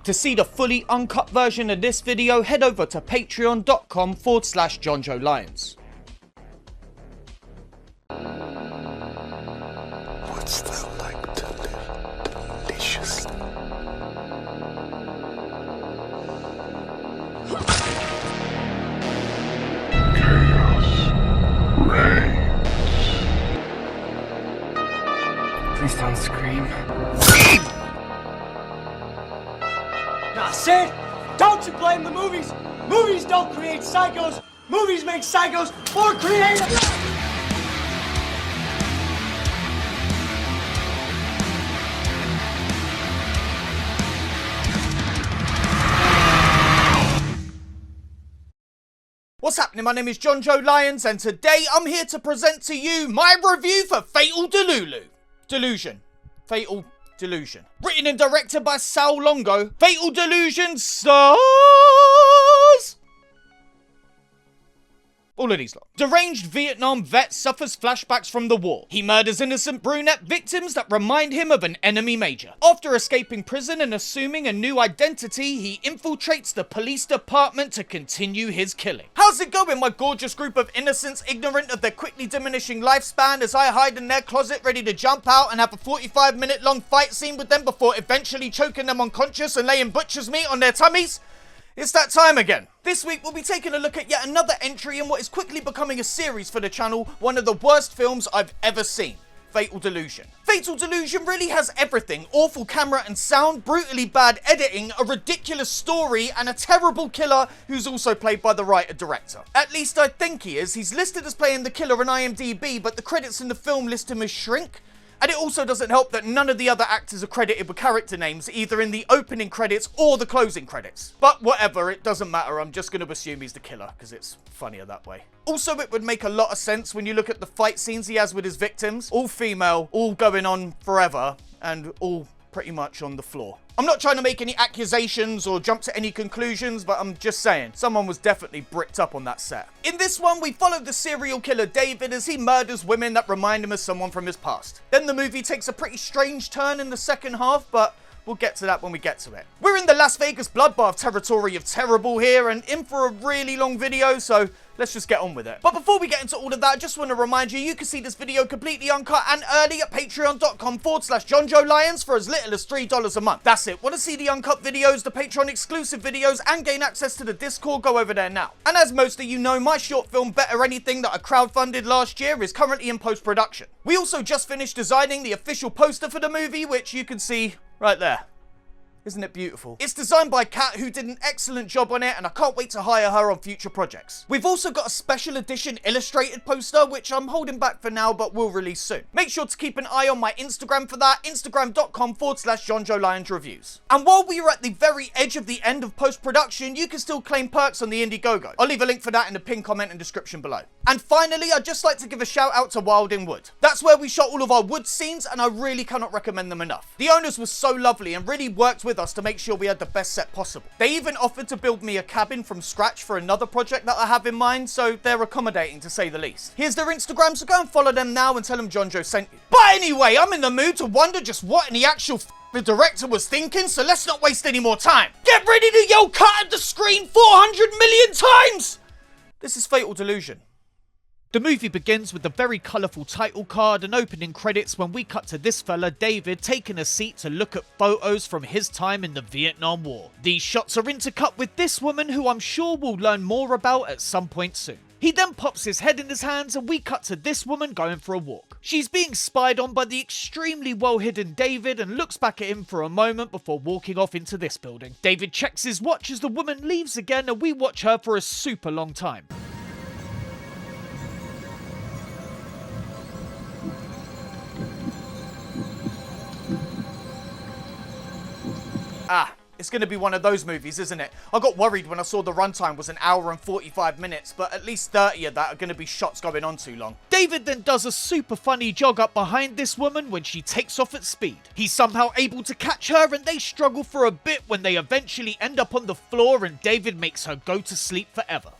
To see the fully uncut version of this video, head over to patreon.com/Jonjo Lyons. What's that like to live deliciously? Chaos reigns. Please don't scream. Nah, Sid, don't you blame the movies. Movies don't create psychos. Movies make psychos more creative. What's happening? My name is Jonjo Lyons, and today I'm here to present to you my review for Delusion. Fatal Delusion. Written and directed by Sal Longo, Fatal Delusion stars all of these lot. Deranged Vietnam vet suffers flashbacks from the war. He murders innocent brunette victims that remind him of an enemy major. After escaping prison and assuming a new identity, he infiltrates the police department to continue his killing. How's it going, my gorgeous group of innocents, ignorant of their quickly diminishing lifespan, as I hide in their closet ready to jump out and have a 45-minute long fight scene with them before eventually choking them unconscious and laying butcher's meat on their tummies? It's that time again. This week we'll be taking a look at yet another entry in what is quickly becoming a series for the channel, one of the worst films I've ever seen. Fatal Delusion. Fatal Delusion really has everything: awful camera and sound, brutally bad editing, a ridiculous story, and a terrible killer who's also played by the writer-director. At least I think he is. He's listed as playing the killer on IMDb, but the credits in the film list him as Shrink. And it also doesn't help that none of the other actors are credited with character names, either in the opening credits or the closing credits. But whatever, it doesn't matter, I'm just going to assume he's the killer, because it's funnier that way. Also, it would make a lot of sense when you look at the fight scenes he has with his victims. All female, all going on forever, and all pretty much on the floor. I'm not trying to make any accusations or jump to any conclusions, but I'm just saying, someone was definitely bricked up on that set. In this one, we follow the serial killer David as he murders women that remind him of someone from his past. Then the movie takes a pretty strange turn in the second half, but we'll get to that when we get to it. We're in the Las Vegas bloodbath territory of terrible here, and in for a really long video, so let's just get on with it. But before we get into all of that, I just want to remind you can see this video completely uncut and early at patreon.com/Jonjo Lyons for as little as $3 a month. That's it. Want to see the uncut videos, the Patreon exclusive videos, and gain access to the Discord? Go over there now. And as most of you know, my short film Better Anything that I crowdfunded last year is currently in post-production. We also just finished designing the official poster for the movie, which you can see right there. Isn't it beautiful? It's designed by Kat, who did an excellent job on it, and I can't wait to hire her on future projects. We've also got a special edition illustrated poster, which I'm holding back for now, but will release soon. Make sure to keep an eye on my Instagram for that, instagram.com/Jonjo Lyons Reviews. And while we are at the very edge of the end of post-production, you can still claim perks on the Indiegogo. I'll leave a link for that in the pinned comment and description below. And finally, I'd just like to give a shout out to Wild in Wood. That's where we shot all of our wood scenes, and I really cannot recommend them enough. The owners were so lovely and really worked with us to make sure we had the best set possible. They even offered to build me a cabin from scratch for another project that I have in mind, so they're accommodating to say the least. Here's their Instagram, so go and follow them now and tell them Jonjo sent you. But anyway, I'm in the mood to wonder just what in the actual the director was thinking, so let's not waste any more time. Get ready to yell cut at the screen 400 million times! This is Fatal Delusion. The movie begins with a very colourful title card and opening credits when we cut to this fella, David, taking a seat to look at photos from his time in the Vietnam War. These shots are intercut with this woman, who I'm sure we'll learn more about at some point soon. He then pops his head in his hands and we cut to this woman going for a walk. She's being spied on by the extremely well hidden David and looks back at him for a moment before walking off into this building. David checks his watch as the woman leaves again and we watch her for a super long time. It's going to be one of those movies, isn't it? I got worried when I saw the runtime was an hour and 45 minutes, but at least 30 of that are going to be shots going on too long. David then does a super funny jog up behind this woman when she takes off at speed. He's somehow able to catch her and they struggle for a bit when they eventually end up on the floor and David makes her go to sleep forever.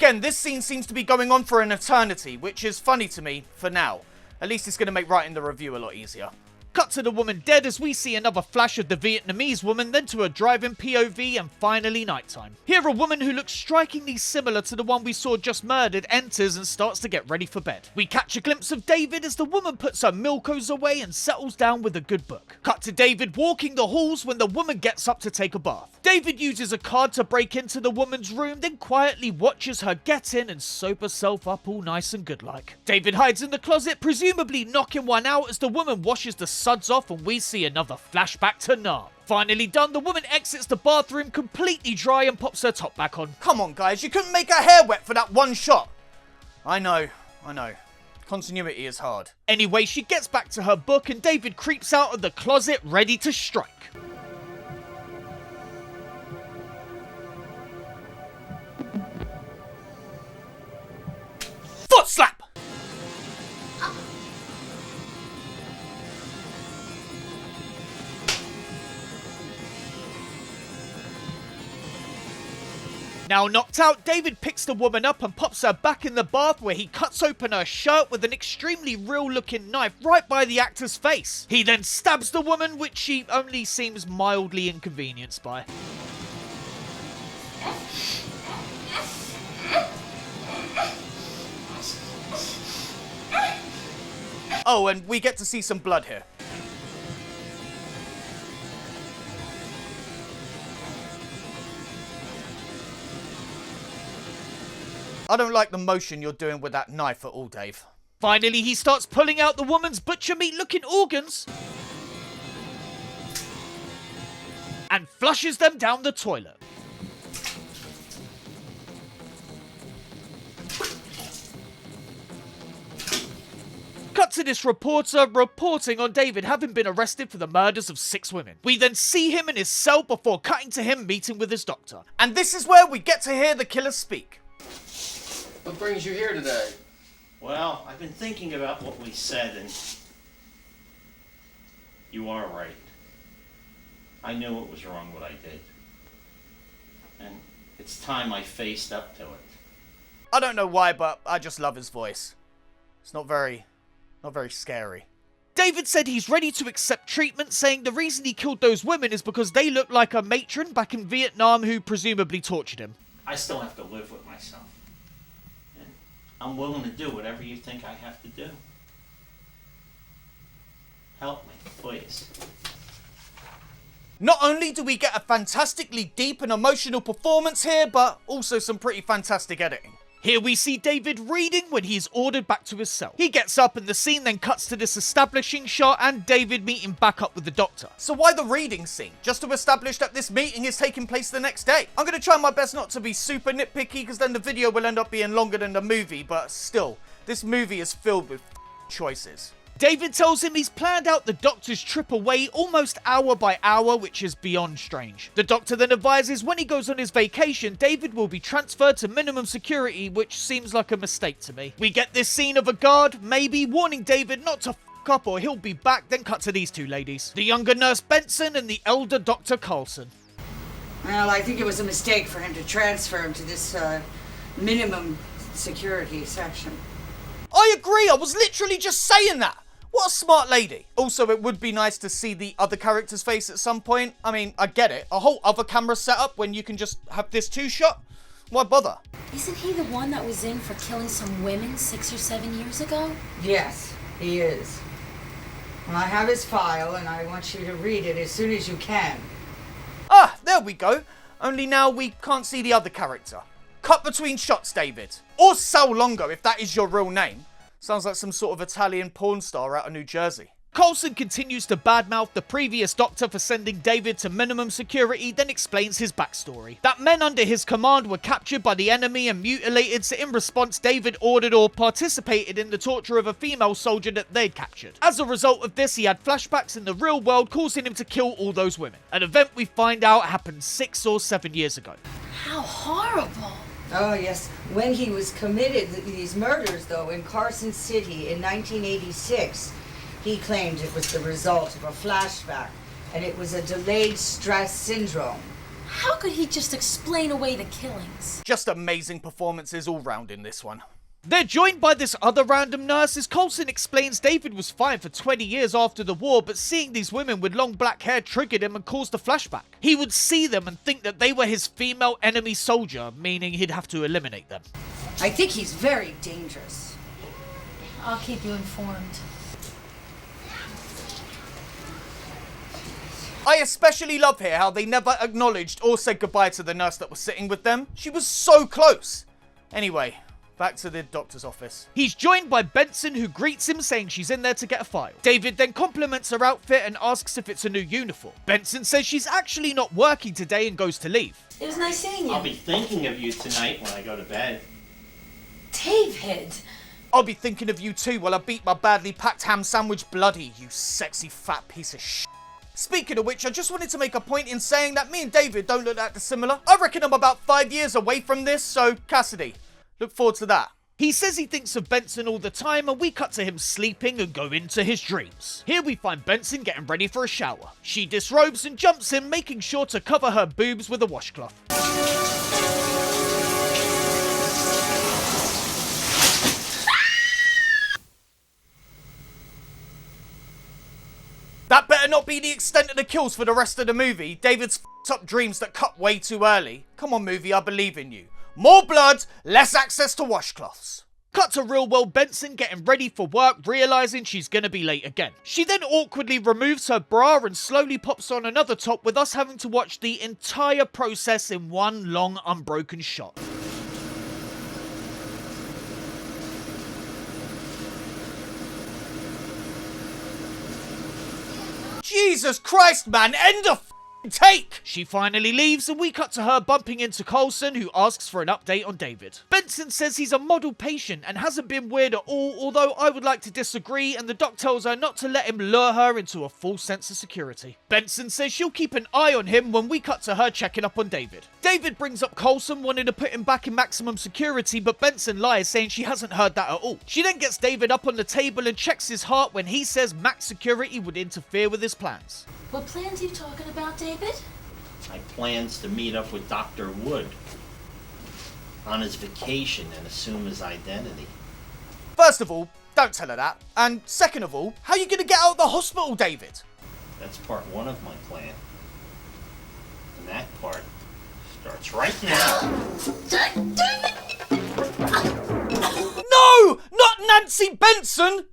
Again, this scene seems to be going on for an eternity, which is funny to me for now. At least it's going to make writing the review a lot easier. Cut to the woman dead as we see another flash of the Vietnamese woman, then to a drive-in POV, and finally nighttime. Here, a woman who looks strikingly similar to the one we saw just murdered enters and starts to get ready for bed. We catch a glimpse of David as the woman puts her Milkos away and settles down with a good book. Cut to David walking the halls when the woman gets up to take a bath. David uses a card to break into the woman's room, then quietly watches her get in and soap herself up all nice and good-like. David hides in the closet, presumably knocking one out as the woman washes the suds off, and we see another flashback to Nam. Finally done, the woman exits the bathroom completely dry and pops her top back on. Come on guys, you couldn't make her hair wet for that one shot. I know. Continuity is hard. Anyway, she gets back to her book and David creeps out of the closet ready to strike. Foot slap! Now knocked out, David picks the woman up and pops her back in the bath, where he cuts open her shirt with an extremely real-looking knife right by the actor's face. He then stabs the woman, which she only seems mildly inconvenienced by. Oh, and we get to see some blood here. I don't like the motion you're doing with that knife at all, Dave. Finally, he starts pulling out the woman's butcher meat-looking organs and flushes them down the toilet. Cut to this reporter reporting on David having been arrested for the murders of 6 women. We then see him in his cell before cutting to him meeting with his doctor. And this is where we get to hear the killer speak. What brings you here today? Well, I've been thinking about what we said, and you are right. I knew it was wrong what I did. And it's time I faced up to it. I don't know why, but I just love his voice. It's not very scary. David said he's ready to accept treatment, saying the reason he killed those women is because they look like a matron back in Vietnam who presumably tortured him. I still have to live with myself. And I'm willing to do whatever you think I have to do. Help me, please. Not only do we get a fantastically deep and emotional performance here, but also some pretty fantastic editing. Here we see David reading when he is ordered back to his cell. He gets up and the scene then cuts to this establishing shot and David meeting back up with the doctor. So why the reading scene? Just to establish that this meeting is taking place the next day. I'm going to try my best not to be super nitpicky because then the video will end up being longer than the movie, but still, this movie is filled with choices. David tells him he's planned out the doctor's trip away almost hour by hour, which is beyond strange. The doctor then advises when he goes on his vacation, David will be transferred to minimum security, which seems like a mistake to me. We get this scene of a guard, maybe, warning David not to f*** up or he'll be back, then cut to these two ladies. The younger nurse Benson and the elder Dr. Carlson. Well, I think it was a mistake for him to transfer him to this minimum security section. I agree, I was literally just saying that. What a smart lady. Also, it would be nice to see the other character's face at some point. I mean, I get it. A whole other camera setup when you can just have this two-shot? Why bother? Isn't he the one that was in for killing some women 6 or 7 years ago? Yes, he is. Well, I have his file, and I want you to read it as soon as you can. Ah, there we go. Only now we can't see the other character. Cut between shots, David. Or Sal Longo, if that is your real name. Sounds like some sort of Italian porn star out of New Jersey. Coulson continues to badmouth the previous doctor for sending David to minimum security, then explains his backstory. That men under his command were captured by the enemy and mutilated, so in response David ordered or participated in the torture of a female soldier that they'd captured. As a result of this, he had flashbacks in the real world causing him to kill all those women. An event we find out happened 6 or 7 years ago. How horrible. Oh, yes. When he was committed these murders, though, in Carson City in 1986, he claimed it was the result of a flashback, and it was a delayed stress syndrome. How could he just explain away the killings? Just amazing performances all round in this one. They're joined by this other random nurse as Coulson explains David was fine for 20 years after the war, but seeing these women with long black hair triggered him and caused a flashback. He would see them and think that they were his female enemy soldier, meaning he'd have to eliminate them. I think he's very dangerous. I'll keep you informed. I especially love here how they never acknowledged or said goodbye to the nurse that was sitting with them. She was so close. Anyway, back to the doctor's office. He's joined by Benson, who greets him saying she's in there to get a file. David then compliments her outfit and asks if it's a new uniform. Benson says she's actually not working today and goes to leave. It was nice seeing you. I'll be thinking of you tonight when I go to bed. David. I'll be thinking of you too while I beat my badly packed ham sandwich bloody, you sexy fat piece of shit. Speaking of which, I just wanted to make a point in saying that me and David don't look that dissimilar. I reckon I'm about 5 years away from this, so Cassidy, look forward to that. He says he thinks of Benson all the time, and we cut to him sleeping and go into his dreams. Here we find Benson getting ready for a shower. She disrobes and jumps in, making sure to cover her boobs with a washcloth. That better not be the extent of the kills for the rest of the movie. David's f***ed up dreams that cut way too early. Come on, movie, I believe in you. More blood, less access to washcloths. Cut to real-world Benson getting ready for work, realising she's gonna be late again. She then awkwardly removes her bra and slowly pops on another top, with us having to watch the entire process in one long, unbroken shot. Jesus Christ, man, end of take! She finally leaves and we cut to her bumping into Coulson, who asks for an update on David. Benson says he's a model patient and hasn't been weird at all, although I would like to disagree, and the doc tells her not to let him lure her into a false sense of security. Benson says she'll keep an eye on him when we cut to her checking up on David. David brings up Coulson wanting to put him back in maximum security, but Benson lies, saying she hasn't heard that at all. She then gets David up on the table and checks his heart when he says max security would interfere with his plans. What plans are you talking about, David? My plans to meet up with Dr. Wood on his vacation and assume his identity. First of all, don't tell her that. And second of all, how are you going to get out of the hospital, David? That's part one of my plan. And that part starts right now. No! Not Nancy Benson!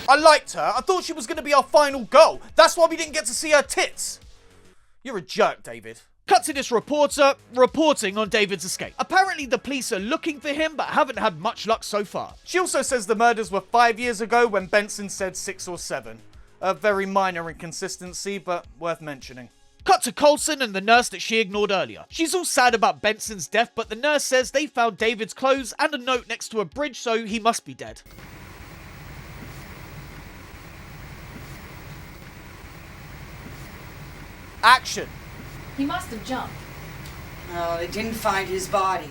I liked her. I thought she was going to be our final girl. That's why we didn't get to see her tits. You're a jerk, David. Cut to this reporter reporting on David's escape. Apparently the police are looking for him but haven't had much luck so far. She also says the murders were 5 years ago when Benson said 6 or 7. A very minor inconsistency, but worth mentioning. Cut to Coulson and the nurse that she ignored earlier. She's all sad about Benson's death, but the nurse says they found David's clothes and a note next to a bridge, so he must be dead. Action. He must have jumped. No, they didn't find his body.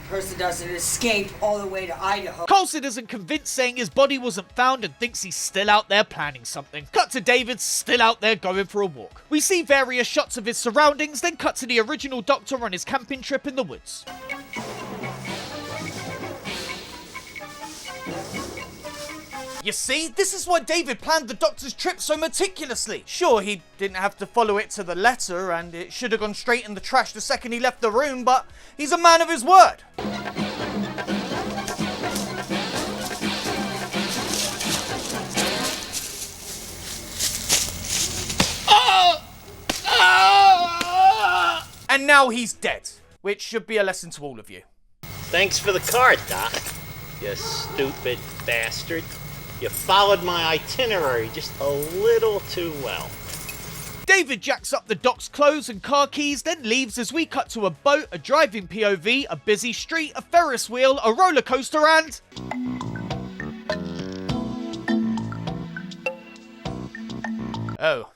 Person doesn't escape all the way to Idaho. Coulson isn't convinced, saying his body wasn't found and thinks he's still out there planning something. Cut to David still out there going for a walk. We see various shots of his surroundings, then cut to the original doctor on his camping trip in the woods. You see, this is why David planned the doctor's trip so meticulously. Sure, he didn't have to follow it to the letter, and it should have gone straight in the trash the second he left the room, but he's a man of his word. And now he's dead, which should be a lesson to all of you. Thanks for the card, Doc. You stupid bastard. You followed my itinerary just a little too well. David jacks up the doc's clothes and car keys, then leaves as we cut to a boat, a driving POV, a busy street, a Ferris wheel, a roller coaster, and... Oh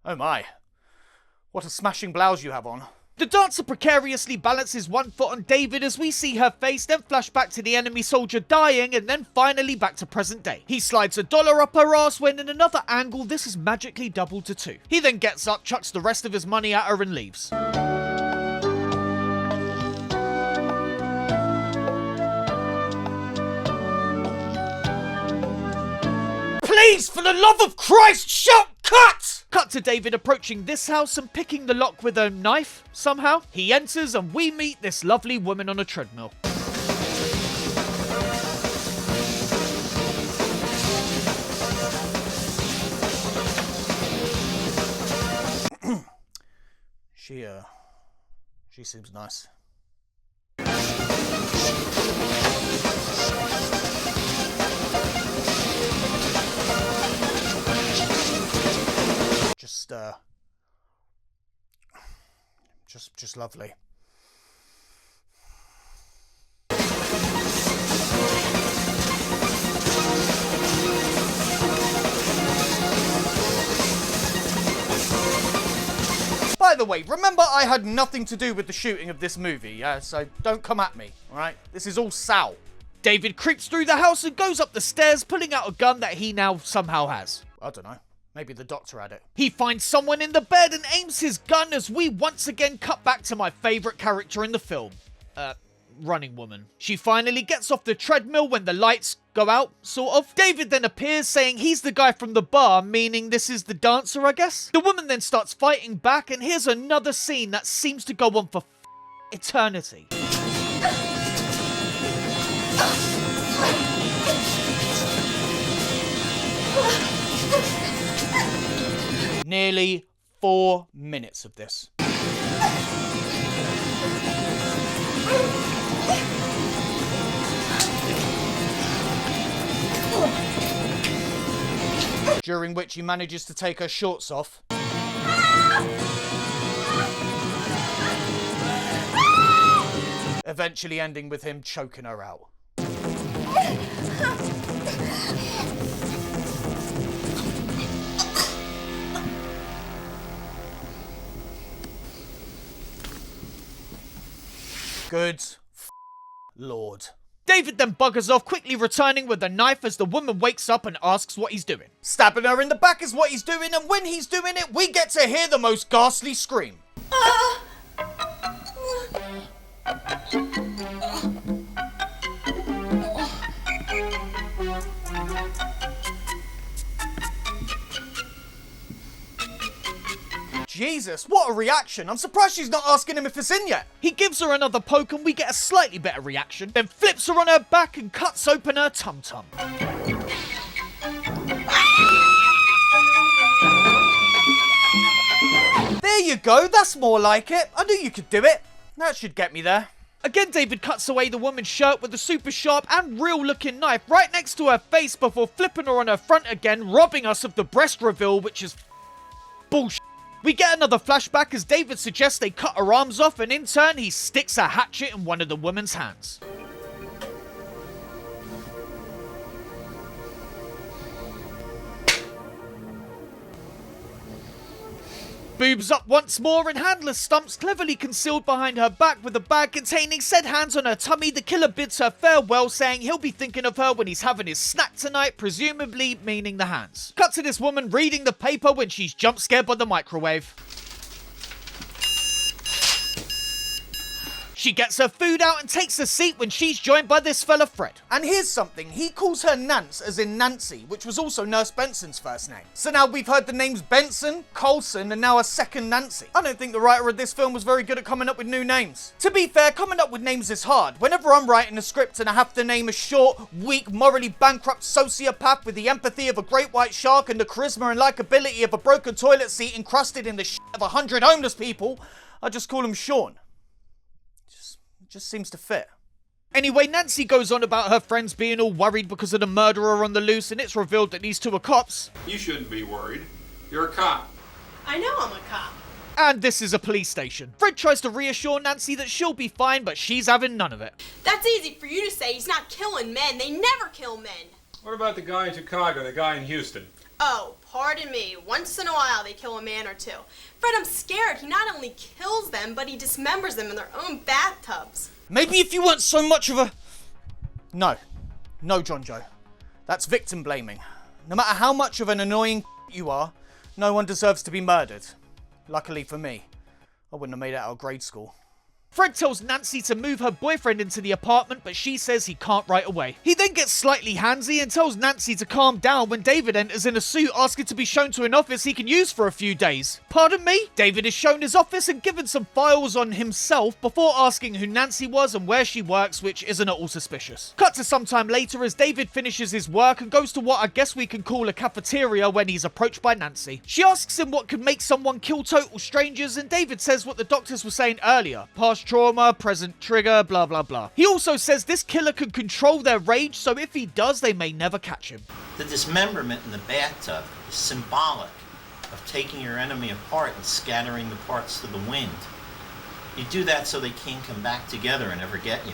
my. What a smashing blouse you have on. The dancer precariously balances one foot on David as we see her face, then flash back to the enemy soldier dying, and then finally back to present day. He slides $1 up her ass when in another angle this is magically doubled to 2. He then gets up, chucks the rest of his money at her and leaves. Please, for the love of Christ, shut! Cut! Cut to David approaching this house and picking the lock with a knife, somehow. He enters and we meet this lovely woman on a treadmill. She seems nice. Just lovely. By the way, remember I had nothing to do with the shooting of this movie, yeah? So don't come at me, alright? This is all Sal. David creeps through the house and goes up the stairs, pulling out a gun that he now somehow has. I don't know. Maybe the doctor had it. He finds someone in the bed and aims his gun as we once again cut back to my favourite character in the film. Running woman. She finally gets off the treadmill when the lights go out, sort of. David then appears saying he's the guy from the bar, meaning this is the dancer, I guess. The woman then starts fighting back, and here's another scene that seems to go on for eternity. Nearly 4 minutes of this. During which he manages to take her shorts off. Eventually ending with him choking her out. Good Lord. David then buggers off, quickly returning with a knife as the woman wakes up and asks what he's doing. Stabbing her in the back is what he's doing, and when he's doing it, we get to hear the most ghastly scream. Jesus, what a reaction. I'm surprised she's not asking him if it's in yet. He gives her another poke and we get a slightly better reaction, then flips her on her back and cuts open her tum-tum. There you go, that's more like it. I knew you could do it. That should get me there. Again, David cuts away the woman's shirt with a super sharp and real-looking knife right next to her face before flipping her on her front again, robbing us of the breast reveal, which is bullshit. We get another flashback as David suggests they cut her arms off, and in turn, he sticks a hatchet in one of the woman's hands. Boobs up once more, and handler stumps cleverly concealed behind her back with a bag containing said hands on her tummy. The killer bids her farewell, saying he'll be thinking of her when he's having his snack tonight, presumably meaning the hands. Cut to this woman reading the paper when she's jump scared by the microwave. She gets her food out and takes a seat when she's joined by this fella Fred. And here's something, he calls her Nance as in Nancy, which was also Nurse Benson's first name. So now we've heard the names Benson, Coulson, and now a second Nancy. I don't think the writer of this film was very good at coming up with new names. To be fair, coming up with names is hard. Whenever I'm writing a script and I have to name a short, weak, morally bankrupt sociopath with the empathy of a great white shark and the charisma and likability of a broken toilet seat encrusted in the shit of 100 homeless people, I just call him Sean. Just seems to fit. Anyway, Nancy goes on about her friends being all worried because of the murderer on the loose, and it's revealed that these two are cops. You shouldn't be worried. You're a cop. I know I'm a cop. And this is a police station. Fred tries to reassure Nancy that she'll be fine, but she's having none of it. That's easy for you to say. He's not killing men. They never kill men. What about the guy in Chicago, the guy in Houston? Oh, pardon me. Once in a while they kill a man or two. Fred, I'm scared. He not only kills them, but he dismembers them in their own bathtubs. Maybe if you weren't so much of a... No, Jonjo. That's victim blaming. No matter how much of an annoying you are, no one deserves to be murdered. Luckily for me, I wouldn't have made it out of grade school. Fred tells Nancy to move her boyfriend into the apartment, but she says he can't right away. He then gets slightly handsy and tells Nancy to calm down when David enters in a suit, asking to be shown to an office he can use for a few days. Pardon me? David is shown his office and given some files on himself before asking who Nancy was and where she works, which isn't at all suspicious. Cut to some time later as David finishes his work and goes to what I guess we can call a cafeteria when he's approached by Nancy. She asks him what could make someone kill total strangers, and David says what the doctors were saying earlier. Past trauma, present trigger, blah blah blah. He also says this killer can control their rage, so if he does, they may never catch him. The dismemberment in the bathtub is symbolic of taking your enemy apart and scattering the parts to the wind. You do that so they can't come back together and ever get you.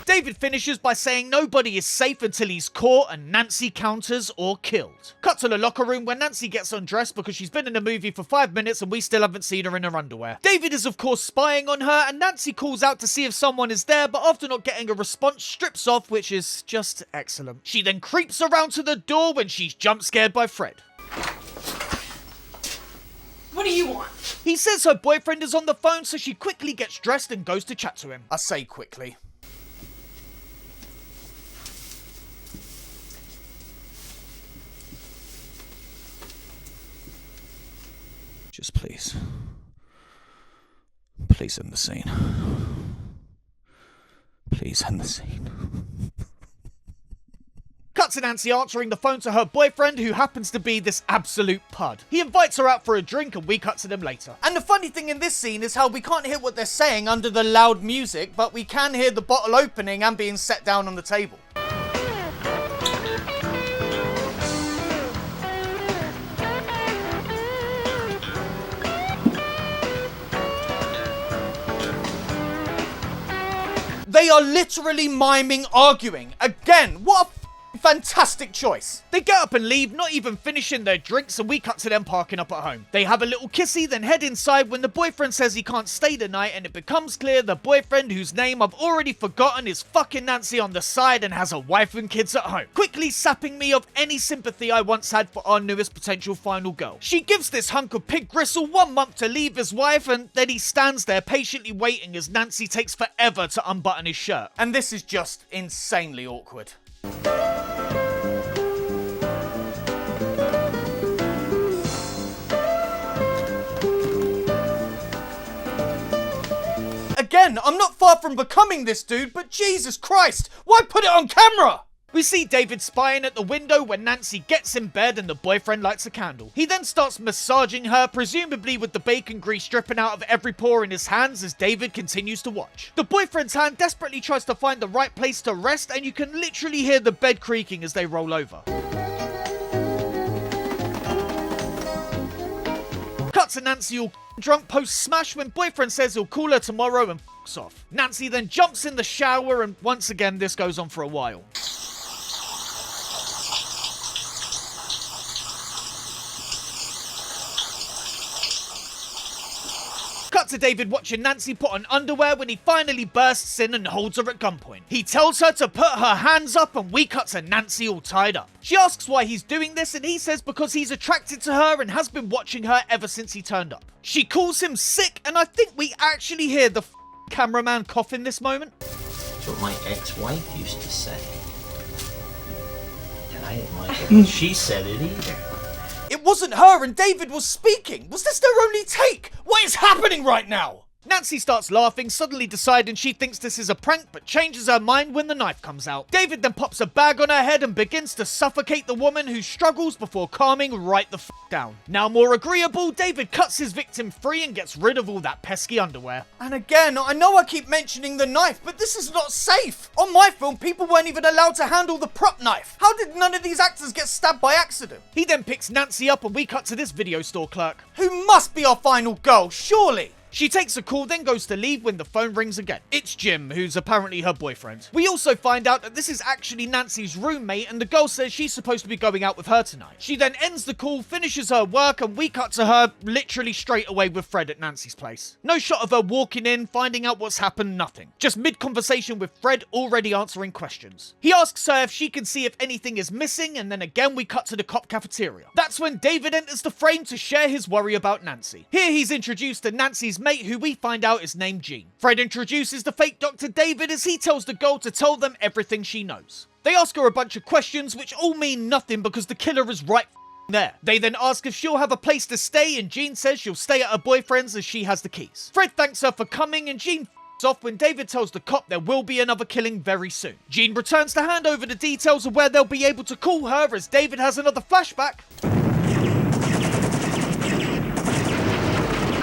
David finishes by saying nobody is safe until he's caught and Nancy counters or killed. Cut to the locker room where Nancy gets undressed because she's been in a movie for 5 minutes and we still haven't seen her in her underwear. David is of course spying on her and Nancy calls out to see if someone is there, but after not getting a response strips off, which is just excellent. She then creeps around to the door when she's jump scared by Fred. What do you want? He says her boyfriend is on the phone, so she quickly gets dressed and goes to chat to him. I say quickly. Just please end the scene. Please end the scene. Cut to Nancy answering the phone to her boyfriend, who happens to be this absolute pud. He invites her out for a drink and we cut to them later. And the funny thing in this scene is how we can't hear what they're saying under the loud music, but we can hear the bottle opening and being set down on the table. They are literally miming arguing. Again, what a fantastic choice. They get up and leave, not even finishing their drinks, and we cut to them parking up at home. They have a little kissy, then head inside when the boyfriend says he can't stay the night, and it becomes clear the boyfriend, whose name I've already forgotten, is fucking Nancy on the side and has a wife and kids at home, quickly sapping me of any sympathy I once had for our newest potential final girl. She gives this hunk of pig gristle 1 month to leave his wife, and then he stands there patiently waiting as Nancy takes forever to unbutton his shirt. And this is just insanely awkward. Again, I'm not far from becoming this dude, but Jesus Christ, why put it on camera? We see David spying at the window when Nancy gets in bed and the boyfriend lights a candle. He then starts massaging her, presumably with the bacon grease dripping out of every pore in his hands as David continues to watch. The boyfriend's hand desperately tries to find the right place to rest, and you can literally hear the bed creaking as they roll over. Cut to Nancy all drunk post-smash when boyfriend says he'll call her tomorrow and f***s off. Nancy then jumps in the shower and once again this goes on for a while. Cut to David watching Nancy put on underwear when he finally bursts in and holds her at gunpoint. He tells her to put her hands up and we cut to Nancy all tied up. She asks why he's doing this and he says because he's attracted to her and has been watching her ever since he turned up. She calls him sick and I think we actually hear the cameraman cough in this moment. That's what my ex-wife used to say. And I didn't like it when she said it either. It wasn't her and David was speaking. Was this their only take? What is happening right now? Nancy starts laughing, suddenly deciding she thinks this is a prank, but changes her mind when the knife comes out. David then pops a bag on her head and begins to suffocate the woman, who struggles before calming right the f*** down. Now more agreeable, David cuts his victim free and gets rid of all that pesky underwear. And again, I know I keep mentioning the knife, but this is not safe. On my film, people weren't even allowed to handle the prop knife. How did none of these actors get stabbed by accident? He then picks Nancy up and we cut to this video store clerk. Who must be our final girl, surely. She takes a call, then goes to leave when the phone rings again. It's Jim, who's apparently her boyfriend. We also find out that this is actually Nancy's roommate, and the girl says she's supposed to be going out with her tonight. She then ends the call, finishes her work, and we cut to her literally straight away with Fred at Nancy's place. No shot of her walking in, finding out what's happened, nothing. Just mid-conversation with Fred already answering questions. He asks her if she can see if anything is missing, and then again we cut to the cop cafeteria. That's when David enters the frame to share his worry about Nancy. Here he's introduced to Nancy's mate, who we find out is named Jean. Fred introduces the fake Dr. David as he tells the girl to tell them everything she knows. They ask her a bunch of questions which all mean nothing because the killer is right there. They then ask if she'll have a place to stay, and Jean says she'll stay at her boyfriend's as she has the keys. Fred thanks her for coming, and Jean off when David tells the cop there will be another killing very soon. Jean returns to hand over the details of where they'll be able to call her as David has another flashback.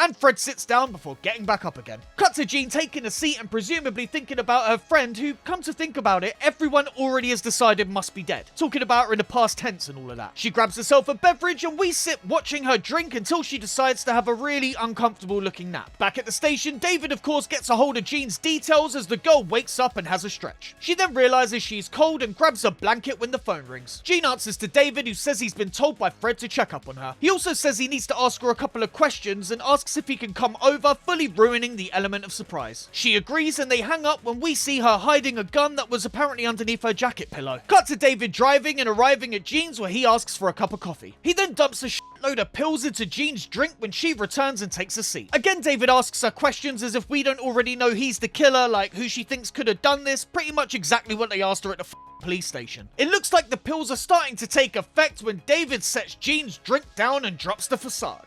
And Fred sits down before getting back up again. Cut to Jean taking a seat and presumably thinking about her friend who, come to think about it, everyone already has decided must be dead. Talking about her in the past tense and all of that. She grabs herself a beverage and we sit watching her drink until she decides to have a really uncomfortable looking nap. Back at the station, David of course gets a hold of Jean's details as the girl wakes up and has a stretch. She then realizes she's cold and grabs a blanket when the phone rings. Jean answers to David, who says he's been told by Fred to check up on her. He also says he needs to ask her a couple of questions and asks if he can come over, fully ruining the element of surprise. She agrees and they hang up when we see her hiding a gun that was apparently underneath her jacket pillow. Cut to David driving and arriving at Jean's where he asks for a cup of coffee. He then dumps a shitload of pills into Jean's drink when she returns and takes a seat. Again, David asks her questions as if we don't already know he's the killer, like who she thinks could have done this, pretty much exactly what they asked her at the police station. It looks like the pills are starting to take effect when David sets Jean's drink down and drops the facade.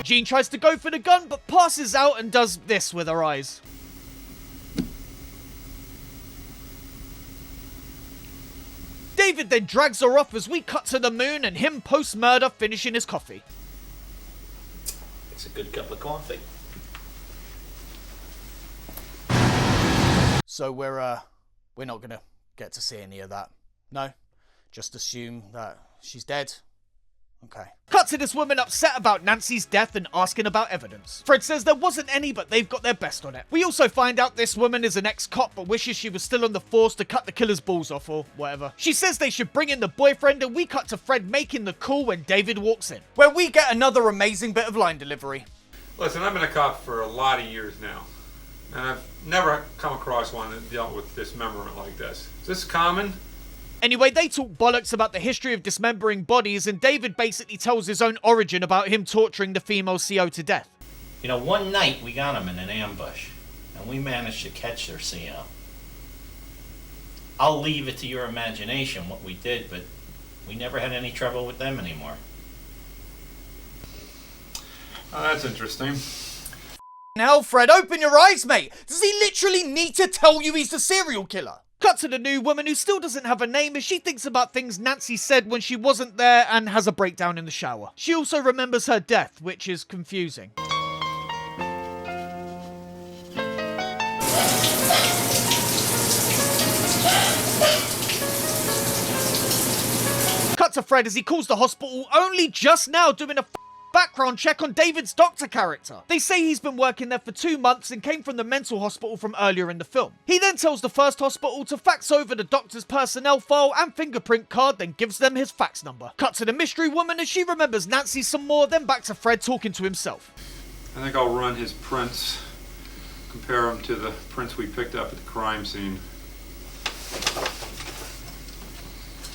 Jean tries to go for the gun, but passes out and does this with her eyes. David then drags her off as we cut to the moon and him post-murder finishing his coffee. It's a good cup of coffee. So we're not gonna get to see any of that. No? Just assume that she's dead. Okay. Cut to this woman upset about Nancy's death and asking about evidence. Fred says there wasn't any, but they've got their best on it. We also find out this woman is an ex-cop but wishes she was still on the force to cut the killer's balls off or whatever. She says they should bring in the boyfriend, and we cut to Fred making the call when David walks in, where we get another amazing bit of line delivery. Listen, I've been a cop for a lot of years now, and I've never come across one that dealt with dismemberment like this. Is this common? Anyway, they talk bollocks about the history of dismembering bodies, and David basically tells his own origin about him torturing the female CO to death. You know, one night we got them in an ambush, and we managed to catch their CO. I'll leave it to your imagination what we did, but we never had any trouble with them anymore. Oh, that's interesting. Now, Fred, open your eyes, mate! Does he literally need to tell you he's the serial killer? Cut to the new woman who still doesn't have a name as she thinks about things Nancy said when she wasn't there and has a breakdown in the shower. She also remembers her death, which is confusing. Cut to Fred as he calls the hospital only just now doing a background check on David's doctor character. They say he's been working there for 2 months and came from the mental hospital from earlier in the film. He then tells the first hospital to fax over the doctor's personnel file and fingerprint card, then gives them his fax number. Cut to the mystery woman as she remembers Nancy some more, then back to Fred talking to himself. I think I'll run his prints, compare them to the prints we picked up at the crime scene.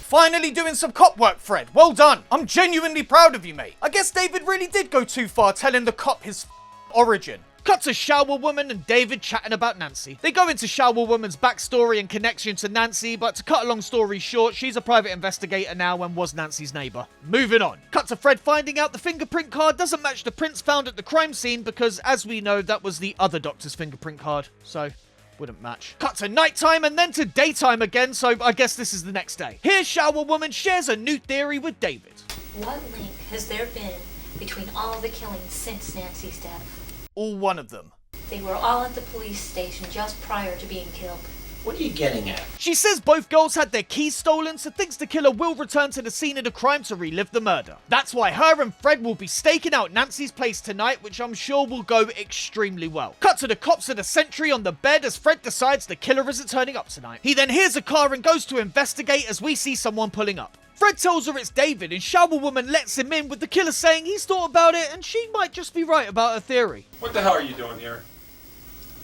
Finally doing some cop work, Fred. Well done. I'm genuinely proud of you, mate. I guess David really did go too far telling the cop his origin. Cut to Shower Woman and David chatting about Nancy. They go into Shower Woman's backstory and connection to Nancy, but to cut a long story short, she's a private investigator now and was Nancy's neighbour. Moving on. Cut to Fred finding out the fingerprint card doesn't match the prints found at the crime scene because, as we know, that was the other doctor's fingerprint card. So wouldn't match. Cut to nighttime and then to daytime again, so I guess this is the next day. Here, Shower Woman shares a new theory with David. What link has there been between all the killings since Nancy's death? All one of them. They were all at the police station just prior to being killed. What are you getting at? She says both girls had their keys stolen, so thinks the killer will return to the scene of the crime to relive the murder. That's why her and Fred will be staking out Nancy's place tonight, which I'm sure will go extremely well. Cut to the cops at a sentry on the bed as Fred decides the killer isn't turning up tonight. He then hears a car and goes to investigate as we see someone pulling up. Fred tells her it's David, and Shower Woman lets him in with the killer saying he's thought about it and she might just be right about her theory. What the hell are you doing here?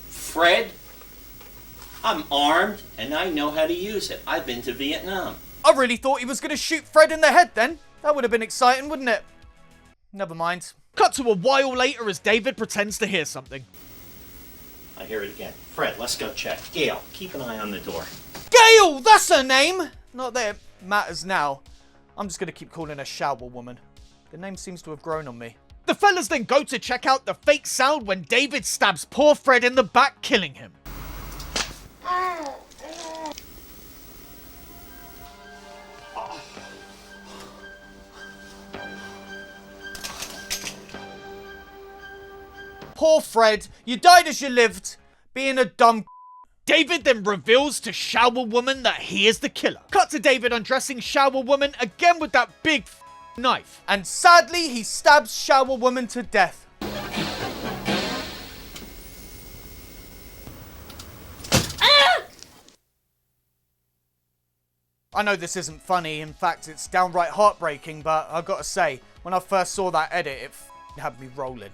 Fred, I'm armed and I know how to use it. I've been to Vietnam. I really thought he was going to shoot Fred in the head then. That would have been exciting, wouldn't it? Never mind. Cut to a while later as David pretends to hear something. I hear it again. Fred, let's go check. Gail, keep an eye on the door. Gail! That's her name! Not that it matters now. I'm just going to keep calling her Shower Woman. The name seems to have grown on me. The fellas then go to check out the fake sound when David stabs poor Fred in the back, killing him. Poor Fred, you died as you lived, being a dumb. David then reveals to Shower Woman that he is the killer. Cut to David undressing Shower Woman again with that big knife. And sadly, he stabs Shower Woman to death. I know this isn't funny, in fact it's downright heartbreaking, but I've got to say, when I first saw that edit, it had me rolling.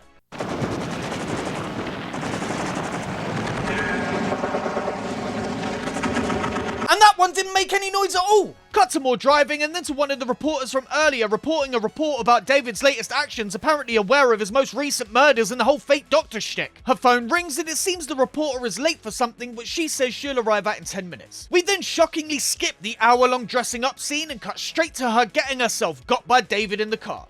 And that one didn't make any noise at all. Cut to more driving and then to one of the reporters from earlier reporting a report about David's latest actions, apparently aware of his most recent murders and the whole fake doctor shtick. Her phone rings and it seems the reporter is late for something which she says she'll arrive at in 10 minutes. We then shockingly skip the hour-long dressing up scene and cut straight to her getting herself got by David in the car.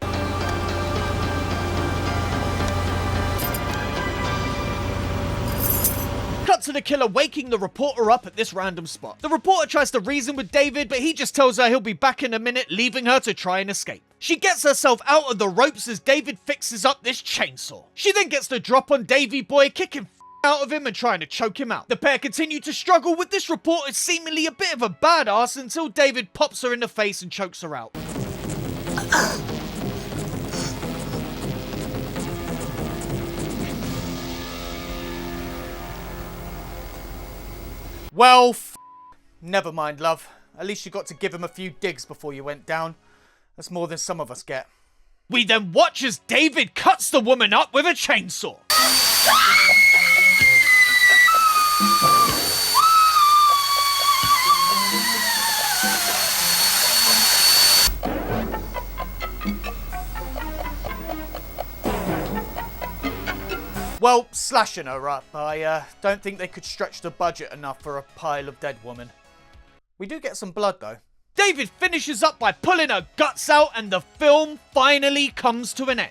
Cut to the killer waking the reporter up at this random spot. The reporter tries to reason with David, but he just tells her he'll be back in a minute, leaving her to try and escape. She gets herself out of the ropes as David fixes up this chainsaw. She then gets the drop on Davy Boy, kicking out of him and trying to choke him out. The pair continue to struggle with this reporter seemingly a bit of a badass until David pops her in the face and chokes her out. Well, never mind, love. At least you got to give him a few digs before you went down. That's more than some of us get. We then watch as David cuts the woman up with a chainsaw. Well, slashing her up. I don't think they could stretch the budget enough for a pile of dead woman. We do get some blood though. David finishes up by pulling her guts out and the film finally comes to an end.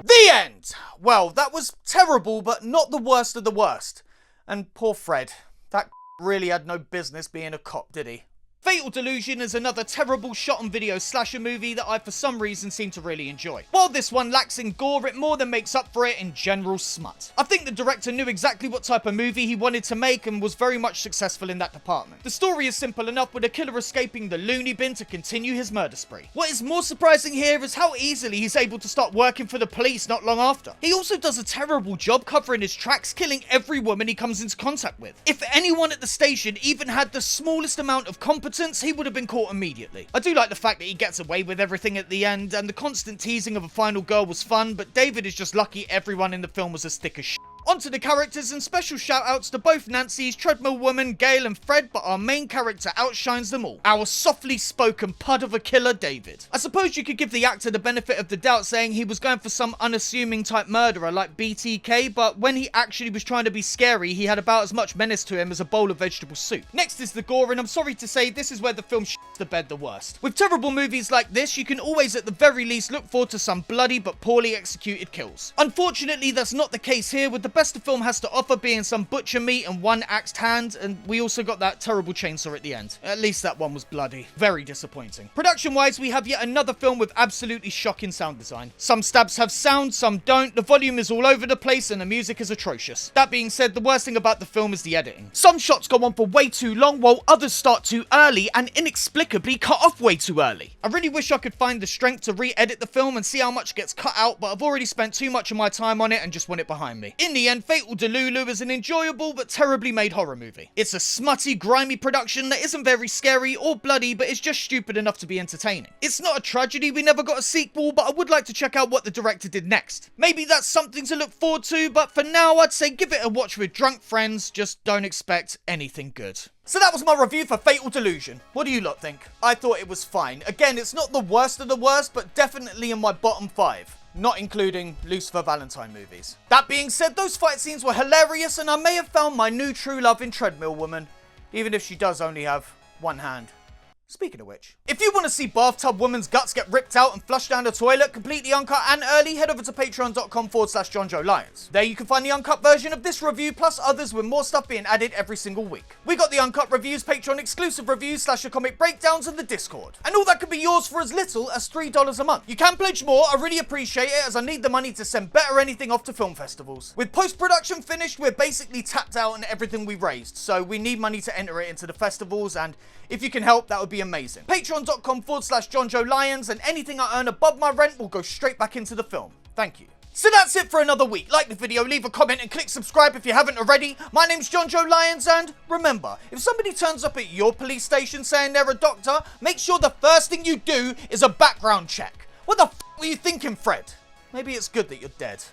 The end! Well, that was terrible, but not the worst of the worst. And poor Fred. That really had no business being a cop, did he? Fatal Delusion is another terrible shot-on-video slasher movie that I for some reason seem to really enjoy. While this one lacks in gore, it more than makes up for it in general smut. I think the director knew exactly what type of movie he wanted to make and was very much successful in that department. The story is simple enough, with a killer escaping the loony bin to continue his murder spree. What is more surprising here is how easily he's able to start working for the police not long after. He also does a terrible job covering his tracks, killing every woman he comes into contact with. If anyone at the station even had the smallest amount of competence, he would have been caught immediately. I do like the fact that he gets away with everything at the end, and the constant teasing of a final girl was fun, but David is just lucky everyone in the film was as thick as shit. Onto the characters, and special shout outs to both Nancy's, Treadmill Woman, Gail and Fred, but our main character outshines them all. Our softly spoken pud of a killer, David. I suppose you could give the actor the benefit of the doubt saying he was going for some unassuming type murderer like BTK, but when he actually was trying to be scary, he had about as much menace to him as a bowl of vegetable soup. Next is the gore, and I'm sorry to say this is where the film shits the bed the worst. With terrible movies like this, you can always at the very least look forward to some bloody but poorly executed kills. Unfortunately, that's not the case here, with the best the film has to offer being some butcher meat and one axed hand, and we also got that terrible chainsaw at the end. At least that one was bloody. Very disappointing. Production-wise, we have yet another film with absolutely shocking sound design. Some stabs have sound, some don't, the volume is all over the place, and the music is atrocious. That being said, the worst thing about the film is the editing. Some shots go on for way too long, while others start too early and inexplicably cut off way too early. I really wish I could find the strength to re-edit the film and see how much gets cut out, but I've already spent too much of my time on it and just want it behind me. In the end, Fatal Delulu is an enjoyable but terribly made horror movie. It's a smutty, grimy production that isn't very scary or bloody, but is just stupid enough to be entertaining. It's not a tragedy we never got a sequel, but I would like to check out what the director did next. Maybe that's something to look forward to, but for now I'd say give it a watch with drunk friends, just don't expect anything good. So that was my review for Fatal Delusion. What do you lot think? I thought it was fine. Again, it's not the worst of the worst, but definitely in my bottom 5. Not including Lucifer Valentine movies. That being said, those fight scenes were hilarious, and I may have found my new true love in Treadmill Woman, even if she does only have one hand. Speaking of which, if you want to see Bathtub Woman's guts get ripped out and flushed down the toilet completely uncut and early, head over to patreon.com/Jonjo Lyons. There you can find the uncut version of this review, plus others with more stuff being added every single week. We got the uncut reviews, Patreon exclusive reviews, / comic breakdowns, and the Discord. And all that could be yours for as little as $3 a month. You can pledge more, I really appreciate it, as I need the money to send Better Anything off to film festivals. With post-production finished, we're basically tapped out on everything we raised, so we need money to enter it into the festivals, and if you can help, that would be amazing. Patreon.com/Jonjo Lyons, and anything I earn above my rent will go straight back into the film. Thank you. So that's it for another week. Like the video, leave a comment, and click subscribe if you haven't already. My name's Jonjo Lyons, and remember, if somebody turns up at your police station saying they're a doctor, make sure the first thing you do is a background check. What the f were you thinking, Fred? Maybe it's good that you're dead.